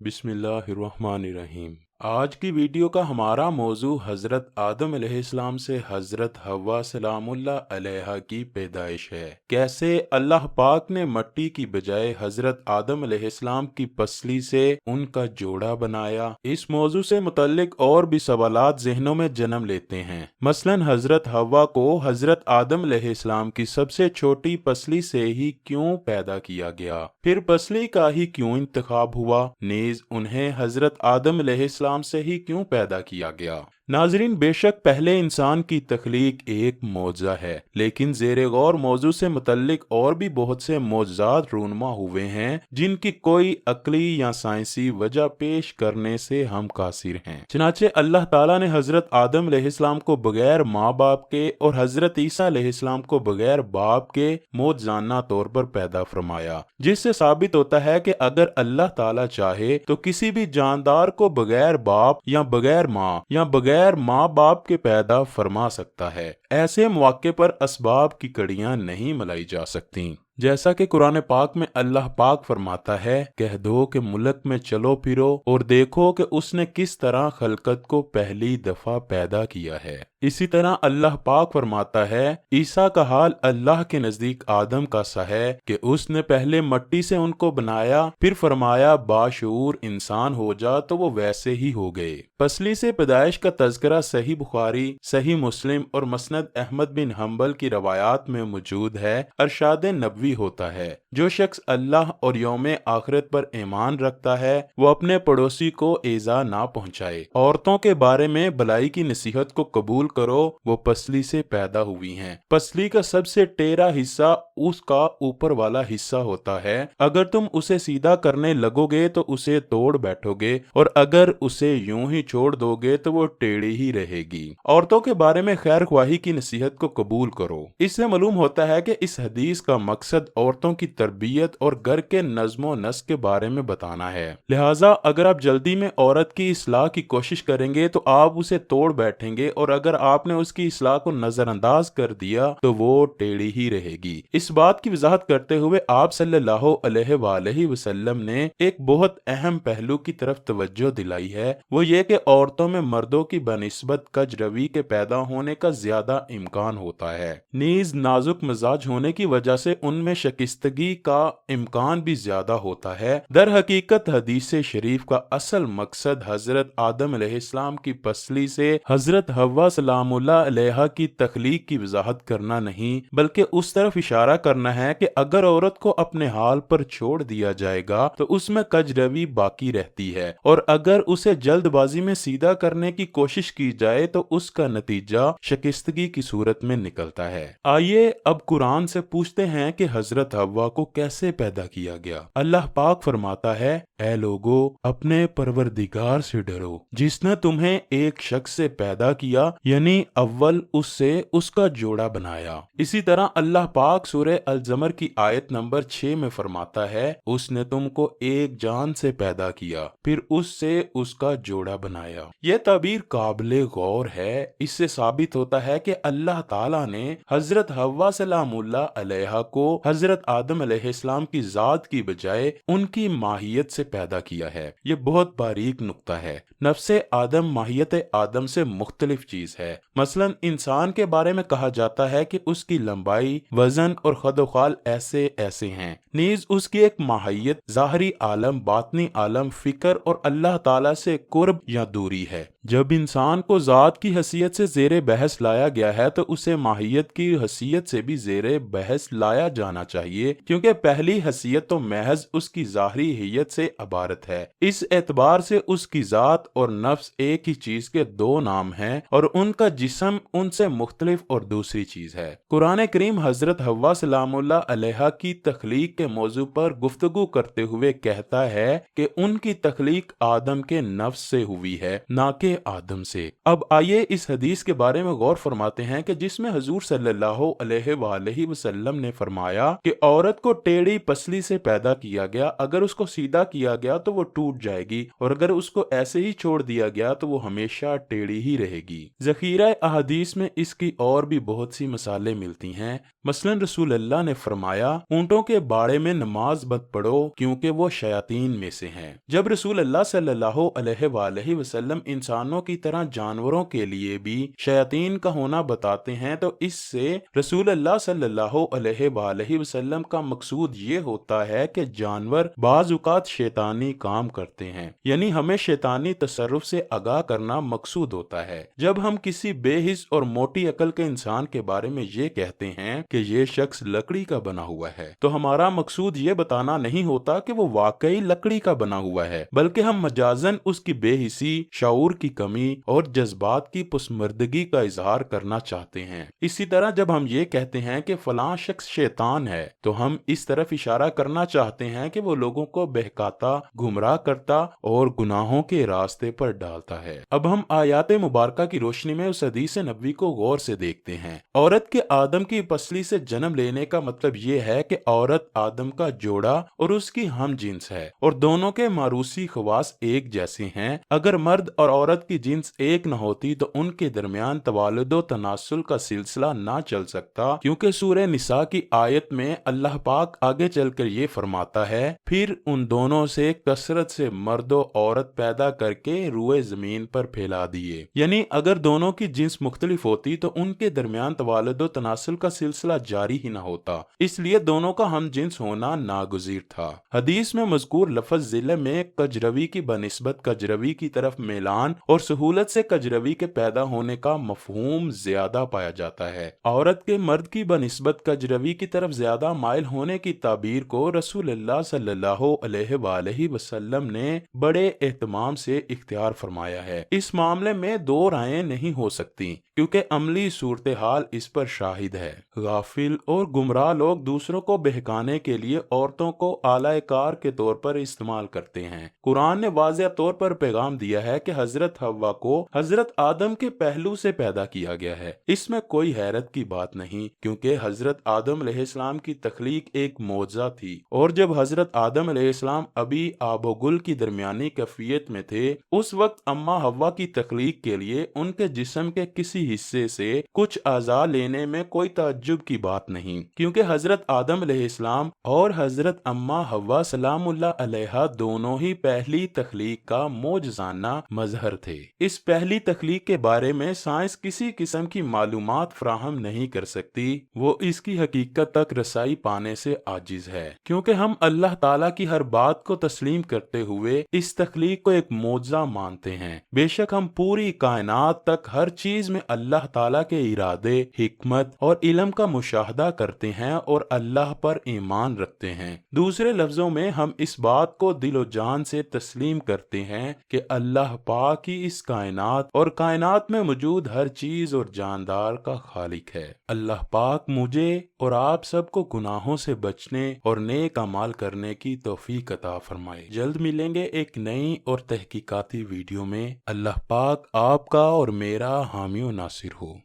बिस्मिल्लाहिर्रहमानिर्रहीम। आज की वीडियो का हमारा मौजू हज़रत आदम अलैहिस्सलाम से हज़रत हव्वा सलामुल्लाह अलैहा की पैदाइश है। कैसे अल्लाह पाक ने मट्टी की बजाय हज़रत आदम अलैहिस्सलाम की पसली से उनका जोड़ा बनाया। इस मौजू से मुतल्लिक और भी सवालात ज़हनों में जन्म लेते हैं। मसलन हज़रत हव्वा को हज़रत आदम अलैहिस्सलाम की सबसे छोटी पसली से ही क्यों पैदा किया गया, फिर पसली का ही क्यों इंतखाब हुआ, नीज उन्हें हज़रत आदम अलैहिस्सलाम से ही क्यों पैदा किया गया। नाजरीन, बेशक पहले इंसान की तख्लीक एक मौजज़ा है, लेकिन ज़ेरे गौर मौजू से मुतल्लिक और भी बहुत से मौजज़ात रूनमा हुए हैं जिनकी कोई अक्ली या साइंसी वजह पेश करने से हम कासिर हैं। चनाचे अल्लाह ताला ने हज़रत आदम अलैहिस्सलाम को बगैर माँ बाप के और हज़रत ईसा अलैहिस्सलाम को बगैर बाप के मौजज़ाना तौर पर पैदा फरमाया, जिससे साबित होता है कि अगर अल्लाह ताला चाहे तो किसी भी जानदार को बगैर बाप या बगैर माँ या बगैर माँ बाप के पैदा फरमा सकता है। ऐसे मौके पर असबाब की कड़ियां नहीं मलाई जा सकती। जैसा कि कुरान पाक में अल्लाह पाक फरमाता है, कह दो कि मुल्क में चलो फिरो और देखो कि उसने किस तरह खलकत को पहली दफा पैदा किया है। इसी तरह अल्लाह पाक फरमाता है, ईसा का हाल अल्लाह के नजदीक आदम का सा है कि उसने पहले मट्टी से उनको बनाया, फिर फरमाया बाशऊर इंसान हो जा, तो वो वैसे ही हो गए। पसली से पैदाइश का तज़किरा सही बुखारी, सही मुस्लिम और मसनद अहमद बिन हम्बल की रवायात में मौजूद है। अरशाद नबवी होता है, जो शख्स अल्लाह और यौम आखिरत पर ईमान रखता है वो अपने पड़ोसी को ईज़ा ना पहुँचाए। औरतों के बारे में भलाई की नसीहत को कबूल करो, वो पसली से पैदा हुई हैं। पसली का सबसे टेढ़ा हिस्सा उसका ऊपर वाला हिस्सा होता है। अगर तुम उसे सीधा करने लगोगे तो उसे तोड़ बैठोगे, और अगर उसे यूं ही छोड़ दोगे तो वो टेढ़ी ही रहेगी। औरतों के बारे में खैर ख्वाही की नसीहत को कबूल करो। इससे मालूम होता है कि इस हदीस का मकसद औरतों की तरबियत और घर के नज़्म व नस्क के बारे में बताना है। लिहाजा अगर आप जल्दी में औरत की इस्लाह की कोशिश करेंगे तो आप उसे तोड़ बैठेंगे, और अगर आपने उसकी इस्लाह को नजरअंदाज कर दिया तो वो टेढ़ी ही रहेगी। इस बात की वजाहत करते हुए आप सल्लल्लाहु अलैहि वसल्लम ने एक बहुत अहम पहलू की तरफ तवज्जो दिलाई है, वो ये कि औरतों में मर्दों की बनिस्बत कजरवी के पैदा होने का ज्यादा इम्कान होता है। नीज नाजुक मिजाज होने की वजह से उनमें शकिस्तगी का इम्कान भी ज्यादा होता है। दर हकीकत हदीस शरीफ का असल मकसद हजरत आदम अलैहिस्सलाम की पसली से हजरत हव्वा सलामुल्लाह अलैहा की तख्लीक की वजाहत करना नहीं, बल्कि उस तरफ इशारा करना है कि अगर औरत को अपने हाल पर छोड़ दिया जाएगा तो उसमें कजरवी बाकी रहती है, और अगर उसे जल्दबाजी में सीधा करने की कोशिश की जाए तो उसका नतीजा शकिस्तगी की सूरत में निकलता है। आइए अब कुरान से पूछते हैं कि हजरत हव्वा को कैसे पैदा किया गया। अल्लाह पाक फरमाता है, ऐ लोगो अपने परवरदिगार से डरो जिसने तुम्हें एक शख्स से पैदा किया, यानी अव्वल उससे उसका जोड़ा बनाया। इसी तरह अल्लाह पाक सूरह अल-ज़मर की आयत नंबर 6 में फरमाता है, उसने तुमको एक जान से पैदा किया, फिर उससे उसका जोड़ा बनाया। यह ताबीर काबिले गौर है। इससे साबित होता है कि अल्लाह ताला ने हजरत हव्वा सलामुल्लाह अलैहा को हजरत आदम अलैहिस्सलाम की जात की बजाय उनकी माहियत से पैदा किया है। ये बहुत बारीक नुक्ता है। नफ्से आदम माहियत आदम से मुख्तलिफ चीज है। मसलन इंसान के बारे में कहा जाता है कि उसकी लंबाई, वजन और खदोखाल ऐसे ऐसे हैं। नीज उसकी एक माहियत ज़ाहरी आलम, बातनी आलम, फिक्र और अल्लाह ताला से कुर्ब या दूरी है। जब इंसान को जात की हसीयत से ज़ेरे बहस लाया गया है तो उसे माहियत की हसीयत से भी ज़ेरे बहस लाया जाना चाहिए, क्योंकि पहली हसीयत तो महज उसकी ज़ाहरी हैयत से इबारत है। इस एतबार से उसकी जात और नफ्स एक ही चीज के दो नाम हैं, और उनका जिस्म उनसे मुख्तलिफ और दूसरी चीज है। कुरान करीम हजरत हव्वा सलामुल्लाह अलैहा की तख्लीक के मौजू पर गुफ्तगू करते हुए कहता है कि उनकी तख्लीक आदम के नफ्स से हुई है, ना कि आदम से। अब आइए इस हदीस के बारे में गौर फरमाते हैं कि जिसमें हुजूर सल्लल्लाहु अलैहि वसल्लम ने फरमाया कि औरत को टेढ़ी पसली से पैदा किया गया, अगर उसको सीधा किया गया तो वो टूट जाएगी और अगर उसको ऐसे ही छोड़ दिया गया तो वो हमेशा टेढ़ी ही रहेगी। ज़ख़ीरा अहादीस में इसकी और भी बहुत सी मिसालें मिलती हैं। मसलन रसूल अल्लाह ने फरमाया, ऊंटों के बाड़े में नमाज मत पढ़ो क्योंकि वो शयातीन में से हैं। जब रसूल अल्लाह सल्लल्लाहु अलैहि वसल्लम इंसानों की तरह जानवरों के लिए भी शयातीन का होना बताते हैं तो इससे रसूल अल्लाह सल्लल्लाहु अलैहि वसल्लम का मकसूद ये होता है कि जानवर बाज़ औक़ात शैतानी काम करते हैं, यानी हमें शैतानी तसर्रुफ से आगाह करना मकसूद होता है। जब हम किसी बेहिस और मोटी अकल के इंसान के बारे में ये कहते हैं कि ये शख्स लकड़ी का बना हुआ है, तो हमारा मकसूद ये बताना नहीं होता कि वो वाकई लकड़ी का बना हुआ है, बल्कि हम मजाजन उसकी बेहिसी, शऊर की कमी और जज्बात की पुस्मर्दगी का इजहार करना चाहते हैं। इसी तरह जब हम ये कहते हैं कि फलां शख्स शैतान है, तो हम इस तरफ इशारा करना चाहते हैं कि वो लोगों को बहकाता, गुमराह करता और गुनाहों के रास्ते पर डालता है। अब हम आयात मुबारका की रोशनी में उस हदीस नबवी को गौर से देखते हैं। औरत के आदम की पसली से जन्म लेने का मतलब ये है कि औरत आदम का जोड़ा और उसकी हम जिन्स है और दोनों के मारूसी खवास एक जैसे हैं। अगर मर्द और औरत की जिन्स एक न होती तो उनके दरमियान तवालुदो तनासुल का सिलसिला ना चल सकता, क्योंकि सूरह निसा की आयत में अल्लाह पाक आगे चलकर ये फरमाता है, फिर उन दोनों से कसरत से मर्दो औरत पैदा करके रूए जमीन पर फैला दिए। यानी अगर दोनों की जिन्स मुख्तलिफ होती तो उनके दरमियान तवालुदो तनासुल का सिलसिला जारी ही ना होता, इसलिए दोनों का हम जिन्स होना नागुज़ीर था। हदीस में मज़कूर लफ्ज़ ज़िले में कजरवी की बनिस्बत कजरवी की तरफ मेलान और सहूलत से कजरवी के पैदा होने का मफहूम ज्यादा पाया जाता है। औरत के मर्द की बनिस्बत कजरवी की तरफ ज्यादा माइल होने की ताबीर को रसूल अल्लाह सल्लल्लाहु अलैहि वसल्लम ने बड़े एहतमाम से इख्तियार फरमाया है। इस मामले में दो रायें नहीं हो सकती, क्योंकि अमली सूरत हाल इस पर शाहिद है। गाफिल और गुमराह लोग दूसरों को बहकाने के लिए औरतों को आला कार के तौर पर इस्तेमाल करते हैं। कुरान ने वाज़ेह तौर पर पैगाम दिया है कि हजरत हव्वा को हजरत आदम के पहलू से पैदा किया गया है। इसमें कोई हैरत की बात नहीं, क्योंकि हजरत आदम अलैहिस्सलाम की तख्लीक एक मौजज़ा थी और जब हजरत आदम अलैहिस्सलाम अभी आबोगुल की दरमियानी कैफियत में थे, उस वक्त अम्मा हव्वा की तख्लीक के लिए उनके जिस्म के किसी हिस्से से कुछ आज़ा लेने में कोई ताज्जुब की बात नहीं, क्योंकि हजरत आदम अलैहिस्सलाम और हजरत अम्मा हव्वा सलामुल्लाह अलैहा दोनों ही पहली तख्लीक का मौजज़ाना मजहर थे। इस पहली तख्लीक के बारे में साइंस किसी किस्म की मालूमात फराहम नहीं कर सकती, वो इसकी हकीकत तक रसाई पाने से आजिज है, क्योंकि हम अल्लाह ताला की हर बात को तस्लीम करते हुए इस तख्लीक को एक मौजज़ा मानते हैं। बेशक हम पूरी कायनात तक हर चीज में अल्लाह ताला के इरादे, हिकमत और इल्म का मुशाहदा करते हैं और अल्लाह पर ईमान रखते हैं। दूसरे लफ्जों में हम इस बात को दिलो जान से तस्लीम करते हैं कि अल्लाह पाक ही इस कायनात और कायनात में मौजूद हर चीज और जानदार का खालिक है। अल्लाह पाक मुझे और आप सबको गुनाहों से बचने और नेक अमाल करने की तौफीक अता फरमाए। जल्द मिलेंगे एक नई और तहकीकाती वीडियो में। अल्लाह पाक आपका और मेरा हामी और नासिर हो।